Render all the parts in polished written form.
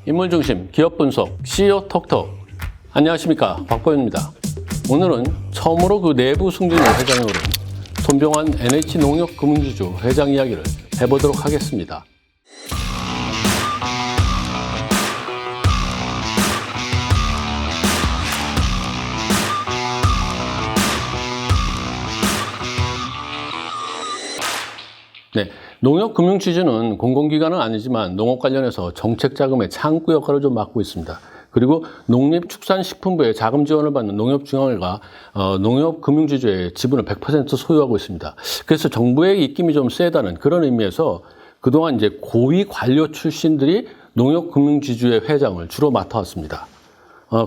인물중심 기업분석 CEO 톡톡. 안녕하십니까, 박보현입니다. 오늘은 처음으로 그 내부 승진을 회장에 오른 손병환 NH농협금융지주 회장 이야기를 해보도록 하겠습니다. 네, 농협금융지주는 공공기관은 아니지만 농업 관련해서 정책자금의 창구 역할을 좀 맡고 있습니다. 그리고 농림축산식품부의 자금 지원을 받는 농협중앙회가 농협금융지주의 지분을 100% 소유하고 있습니다. 그래서 정부의 입김이 좀 세다는 그런 의미에서 그동안 이제 고위 관료 출신들이 농협금융지주의 회장을 주로 맡아왔습니다.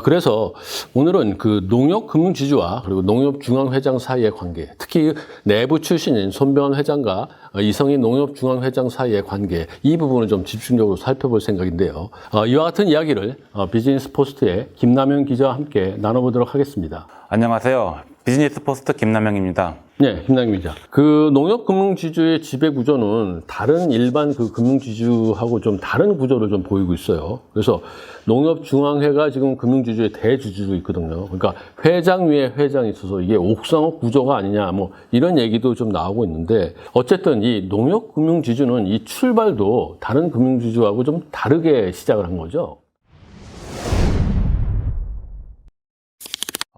그래서 오늘은 그 농협금융지주와 그리고 농협중앙회장 사이의 관계, 특히 내부 출신인 손병환 회장과 이성인 농협중앙회장 사이의 관계, 이 부분을 좀 집중적으로 살펴볼 생각인데요. 이와 같은 이야기를 비즈니스 포스트의 김남영 기자와 함께 나눠보도록 하겠습니다. 안녕하세요. 비즈니스 포스트 김남영입니다. 네, 김남영 기자. 그 농협금융지주의 지배 구조는 다른 일반 그 금융지주하고 좀 다른 구조를 좀 보이고 있어요. 그래서 농협중앙회가 지금 금융지주의 대주주로 있거든요. 그러니까 회장 위에 회장이 있어서 이게 옥상업 구조가 아니냐, 뭐 이런 얘기도 좀 나오고 있는데, 어쨌든 이 농협금융지주는 이 출발도 다른 금융지주하고 좀 다르게 시작을 한 거죠.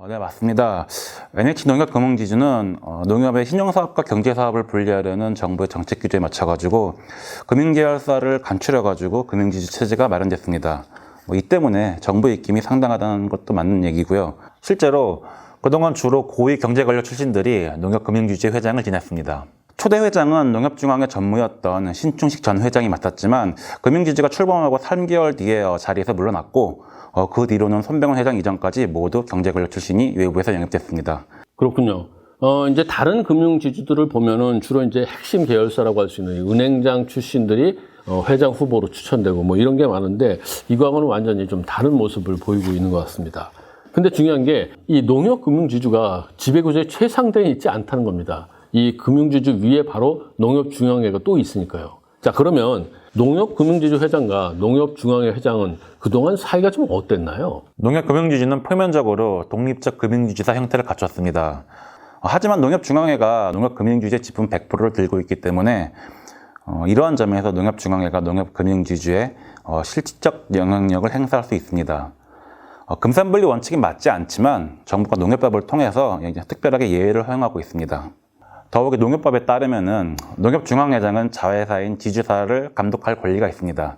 네, 맞습니다. NH농협금융지주는 농협의 신용사업과 경제사업을 분리하려는 정부의 정책 규제에 맞춰가지고 금융계열사를 간추려가지고 금융지주 체제가 마련됐습니다. 이 때문에 정부 입김이 상당하다는 것도 맞는 얘기고요. 실제로 그동안 주로 고위 경제관료 출신들이 농협금융지주의 회장을 지냈습니다. 초대 회장은 농협중앙회 전무였던 신충식 전 회장이 맡았지만 금융지주가 출범하고 3개월 뒤에 자리에서 물러났고 그 뒤로는 손병환 회장 이전까지 모두 경제관료 출신이 외부에서 영입됐습니다. 그렇군요. 이제 다른 금융지주들을 보면은 주로 이제 핵심 계열사라고 할 수 있는 은행장 출신들이 회장 후보로 추천되고 뭐 이런 게 많은데, 이거하고는 완전히 좀 다른 모습을 보이고 있는 것 같습니다. 근데 중요한 게 이 농협금융지주가 지배구조의 최상대에 있지 않다는 겁니다. 이 금융지주 위에 바로 농협중앙회가 또 있으니까요. 자, 그러면 농협금융지주 회장과 농협중앙회 회장은 그동안 사이가 좀 어땠나요? 농협금융지주는 표면적으로 독립적 금융지주사 형태를 갖췄습니다. 하지만 농협중앙회가 농협금융지주의 지분 100%를 들고 있기 때문에 이러한 점에서 농협중앙회가 농협금융지주의 실질적 영향력을 행사할 수 있습니다. 금산분리 원칙이 맞지 않지만 정부가 농협법을 통해서 특별하게 예외를 허용하고 있습니다. 더욱이 농협법에 따르면은 농협중앙회장은 자회사인 지주사를 감독할 권리가 있습니다.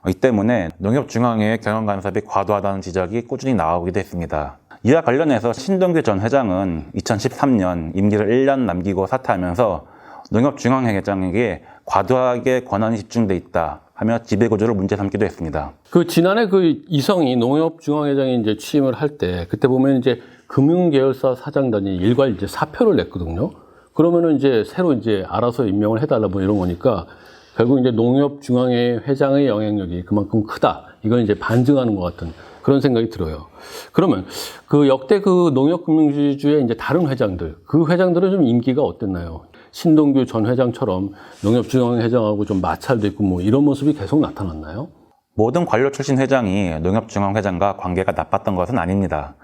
이 때문에 농협중앙회의 경영 간섭이 과도하다는 지적이 꾸준히 나오기도 했습니다. 이와 관련해서 신동규 전 회장은 2013년 임기를 1년 남기고 사퇴하면서 농협중앙회 회장에게 과도하게 권한이 집중돼 있다 하며 지배구조를 문제 삼기도 했습니다. 그 지난해 그 이성이 농협중앙회장이 이제 취임을 할 때, 그때 보면 이제 금융계열사 사장단이 일괄 이제 사표를 냈거든요. 그러면은 이제 새로 이제 알아서 임명을 해달라 뭐 이런 거니까 결국 이제 농협중앙회 회장의 영향력이 그만큼 크다. 이건 이제 반증하는 것 같은 그런 생각이 들어요. 그러면 그 역대 그 농협금융지주의 이제 다른 회장들, 그 회장들은 좀 임기가 어땠나요? 신동규 전 회장처럼 농협중앙회 회장하고 좀 마찰도 있고 뭐 이런 모습이 계속 나타났나요? 모든 관료 출신 회장이 농협중앙회장과 관계가 나빴던 것은 아닙니다.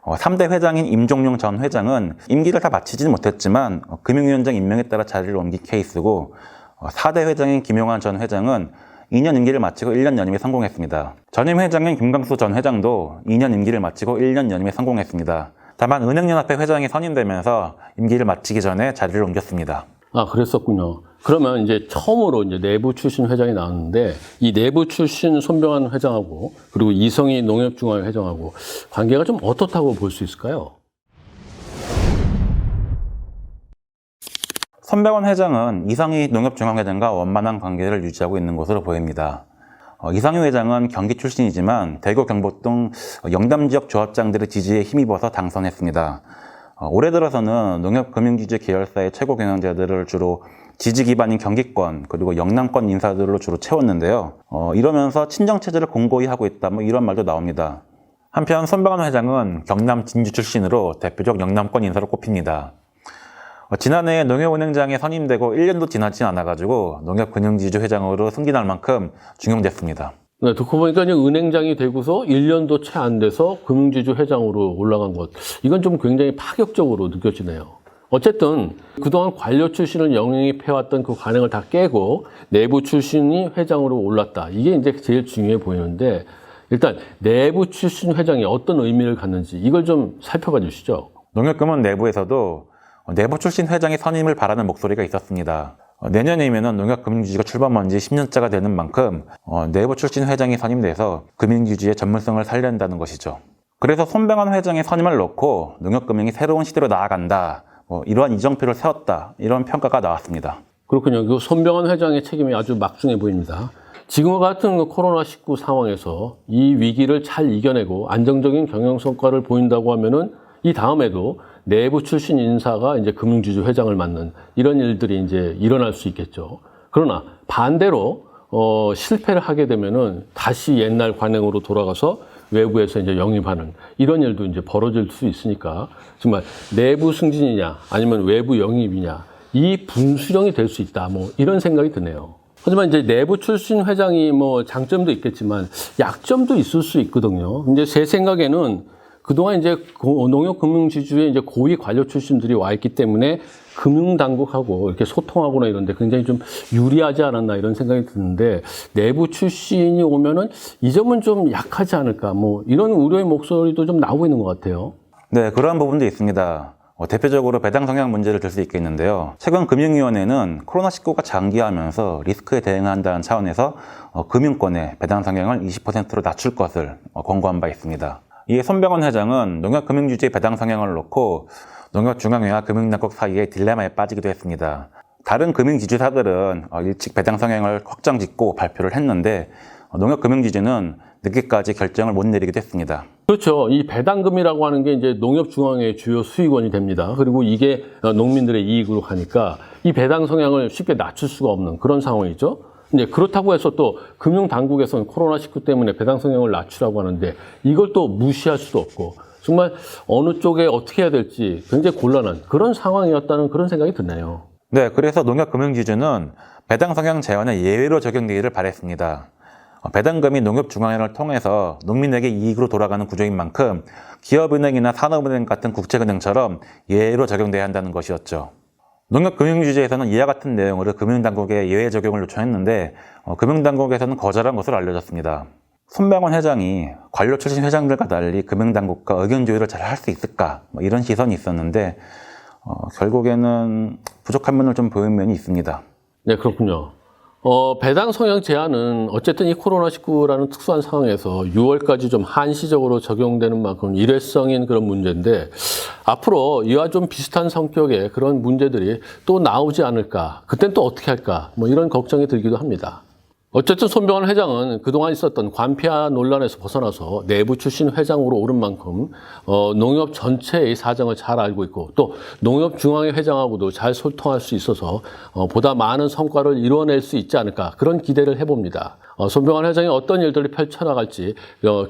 3대 회장인 임종용 전 회장은 임기를 다 마치지는 못했지만 금융위원장 임명에 따라 자리를 옮긴 케이스고, 4대 회장인 김용환 전 회장은 2년 임기를 마치고 1년 연임에 성공했습니다. 전임 회장인 김광수 전 회장도 2년 임기를 마치고 1년 연임에 성공했습니다. 다만 은행연합회 회장이 선임되면서 임기를 마치기 전에 자리를 옮겼습니다. 아, 그랬었군요. 그러면 이제 처음으로 이제 내부 출신 회장이 나왔는데, 이 내부 출신 손병환 회장하고 그리고 이성희 농협중앙회 회장하고 관계가 좀 어떻다고 볼 수 있을까요? 손병환 회장은 이성희 농협중앙회장과 원만한 관계를 유지하고 있는 것으로 보입니다. 이성희 회장은 경기 출신이지만 대구, 경북 등 영남 지역 조합장들의 지지에 힘입어서 당선했습니다. 올해 들어서는 농협금융지주 계열사의 최고 경영자들을 주로 지지 기반인 경기권 그리고 영남권 인사들로 주로 채웠는데요. 이러면서 친정체제를 공고히 하고 있다, 뭐 이런 말도 나옵니다. 한편 손병환 회장은 경남 진주 출신으로 대표적 영남권 인사로 꼽힙니다. 지난해 농협은행장에 선임되고 1년도 지나지 않아가지고 농협금융지주 회장으로 승진할 만큼 중용됐습니다. 네, 듣고 보니까 이제 은행장이 되고서 1년도 채 안 돼서 금융지주 회장으로 올라간 것. 이건 좀 굉장히 파격적으로 느껴지네요. 어쨌든 그동안 관료 출신을 영입해왔던 그 관행을 다 깨고 내부 출신이 회장으로 올랐다. 이게 이제 제일 중요해 보이는데 일단 내부 출신 회장이 어떤 의미를 갖는지 이걸 좀 살펴봐 주시죠. 농협금은 내부에서도 내부 출신 회장의 선임을 바라는 목소리가 있었습니다. 내년이면 농협금융지주가 출범한 지 10년째가 되는 만큼 내부 출신 회장이 선임돼서 금융지주의 전문성을 살린다는 것이죠. 그래서 손병환 회장의 선임을 놓고 농협금융이 새로운 시대로 나아간다. 이러한 이정표를 세웠다. 이런 평가가 나왔습니다. 그렇군요. 그 손병환 회장의 책임이 아주 막중해 보입니다. 지금과 같은 코로나19 상황에서 이 위기를 잘 이겨내고 안정적인 경영 성과를 보인다고 하면은 이 다음에도 내부 출신 인사가 이제 금융지주 회장을 맡는 이런 일들이 이제 일어날 수 있겠죠. 그러나 반대로 실패를 하게 되면은 다시 옛날 관행으로 돌아가서 외부에서 이제 영입하는 이런 일도 이제 벌어질 수 있으니까 정말 내부 승진이냐 아니면 외부 영입이냐 이 분수령이 될 수 있다. 뭐 이런 생각이 드네요. 하지만 이제 내부 출신 회장이 뭐 장점도 있겠지만 약점도 있을 수 있거든요. 이제 제 생각에는 그동안 이제 농협금융지주에 이제 고위 관료 출신들이 와 있기 때문에 금융당국하고 이렇게 소통하거나 이런데 굉장히 좀 유리하지 않았나 이런 생각이 드는데 내부 출신이 오면은 이 점은 좀 약하지 않을까 뭐 이런 우려의 목소리도 좀 나오고 있는 것 같아요. 네, 그러한 부분도 있습니다. 대표적으로 배당 성향 문제를 들 수 있겠는데요. 최근 금융위원회는 코로나19가 장기화하면서 리스크에 대응한다는 차원에서 금융권의 배당 성향을 20%로 낮출 것을 권고한 바 있습니다. 이에 손병환 회장은 농협금융지주의 배당 성향을 놓고 농협중앙회와 금융당국 사이의 딜레마에 빠지기도 했습니다. 다른 금융지주사들은 일찍 배당 성향을 확정짓고 발표를 했는데 농협금융지주는 늦게까지 결정을 못 내리기도 했습니다. 그렇죠. 이 배당금이라고 하는 게 이제 농협중앙회의 주요 수익원이 됩니다. 그리고 이게 농민들의 이익으로 가니까 이 배당 성향을 쉽게 낮출 수가 없는 그런 상황이죠. 이제 그렇다고 해서 또 금융당국에서는 코로나19 때문에 배당 성향을 낮추라고 하는데 이걸 또 무시할 수도 없고 정말 어느 쪽에 어떻게 해야 될지 굉장히 곤란한 그런 상황이었다는 그런 생각이 드네요. 네, 그래서 농협금융지주는 배당 성향 제한의 예외로 적용되기를 바랬습니다. 배당금이 농협중앙회를 통해서 농민에게 이익으로 돌아가는 구조인 만큼 기업은행이나 산업은행 같은 국책은행처럼 예외로 적용돼야 한다는 것이었죠. 농협금융지주에서는 이와 같은 내용으로 금융당국에 예외 적용을 요청했는데 금융당국에서는 거절한 것으로 알려졌습니다. 손병환 회장이 관료 출신 회장들과 달리 금융당국과 의견 조율을 잘 할 수 있을까 이런 시선이 있었는데 결국에는 부족한 면을 좀 보이는 면이 있습니다. 네, 그렇군요. 배당 성향 제한은 어쨌든 이 코로나19라는 특수한 상황에서 6월까지 좀 한시적으로 적용되는 만큼 일회성인 그런 문제인데 앞으로 이와 좀 비슷한 성격의 그런 문제들이 또 나오지 않을까, 그땐 또 어떻게 할까, 뭐 이런 걱정이 들기도 합니다. 어쨌든 손병환 회장은 그동안 있었던 관폐화 논란에서 벗어나서 내부 출신 회장으로 오른 만큼 농협 전체의 사정을 잘 알고 있고 또 농협중앙회 회장하고도 잘 소통할 수 있어서 보다 많은 성과를 이뤄낼 수 있지 않을까 그런 기대를 해봅니다. 손병환 회장이 어떤 일들을 펼쳐나갈지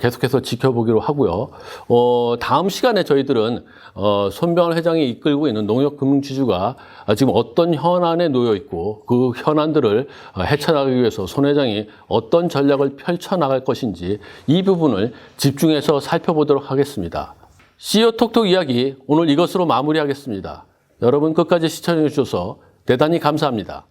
계속해서 지켜보기로 하고요. 다음 시간에 저희들은 손병환 회장이 이끌고 있는 농협금융지주가 지금 어떤 현안에 놓여 있고 그 현안들을 헤쳐나가기 위해서 손 회장이 어떤 전략을 펼쳐나갈 것인지 이 부분을 집중해서 살펴보도록 하겠습니다. CEO 톡톡 이야기 오늘 이것으로 마무리하겠습니다. 여러분 끝까지 시청해 주셔서 대단히 감사합니다.